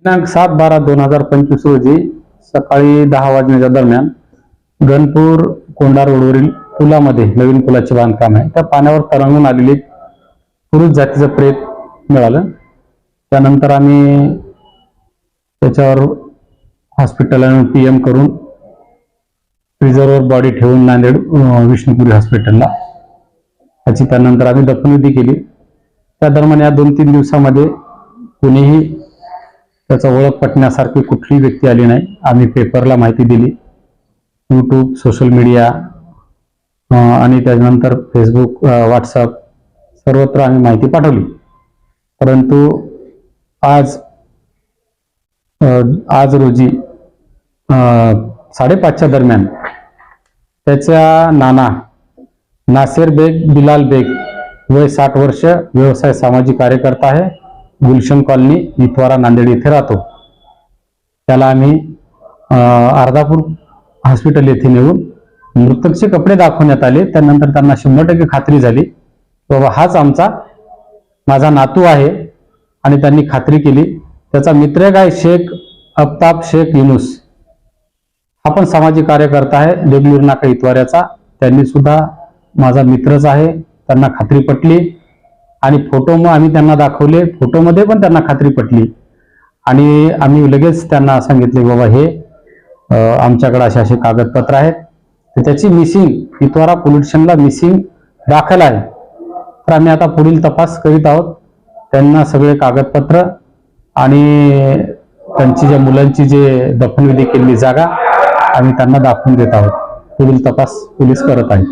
दिनांक 7/12/2025 रोजी सकाळी 10 वाजण्याच्या दरम्यान गणपूर कोंडा रोडवरील पुलामध्ये नवीन पुलाचे बांधकाम आहे, त्या पाण्यावर तरंगून आलेली पुरुष जातीचं प्रेत मिळालं. त्यानंतर आम्ही त्याच्यावर हॉस्पिटलला पीएम करून रिझर्ववर बॉडी ठेवून नांदेड विष्णुपुरी हॉस्पिटलला त्याची त्यानंतर आम्ही दफनविधी केली. त्या दरम्यान या 2-3 दिवसामध्ये कुणीही त्याचा ओळख पटण्यासारखी कुठलीही व्यक्ती आली नाही. आम्ही पेपरला माहिती दिली, यूट्यूब, सोशल मीडिया आणि त्यानंतर फेसबुक, व्हॉट्सअप सर्वत्र आम्ही माहिती पाठवली. परंतु आज रोजी 5:30च्या दरम्यान त्याच्या नाना नासेर बेग बिलाल बेग, वय 60 वर्ष, व्यवसाय सामाजिक कार्यकर्ता आहे, गुलशन कॉलनी, इतवारा, नांदेड येथे राहतो. त्याला आम्ही अर्धापूर हॉस्पिटल येथे नेऊन मृतकचे कपडे दाखवण्यात आले. त्यानंतर त्यांना 100% खात्री झाली बाबा हाच माझा नातू आहे आणि त्यांनी खात्री केली. त्याचा मित्र काय शेख अफ्ताब शेख युनुस, हा पण सामाजिक कार्यकर्ता आहे, देगलूर नाका इतवाऱ्याचा. त्यांनी सुद्धा माझा मित्रच आहे, त्यांना खात्री पटली आणि फोटो मग आम्ही त्यांना दाखवले, फोटोमध्ये पण त्यांना खात्री पटली आणि आम्ही लगेच त्यांना सांगितले बाबा हे आमच्याकडे असे कागदपत्र आहेत. तर त्याची मिसिंग इतवारा पोलीस स्टेशनला मिसिंग दाखल आहे. तर आम्ही आता पुढील तपास करीत आहोत. त्यांना सगळे कागदपत्र आणि त्यांची ज्या मुलांची जे दफनविधी केलेली जागा आम्ही त्यांना दाखवून देत आहोत. पुढील तपास पोलीस करत आहेत.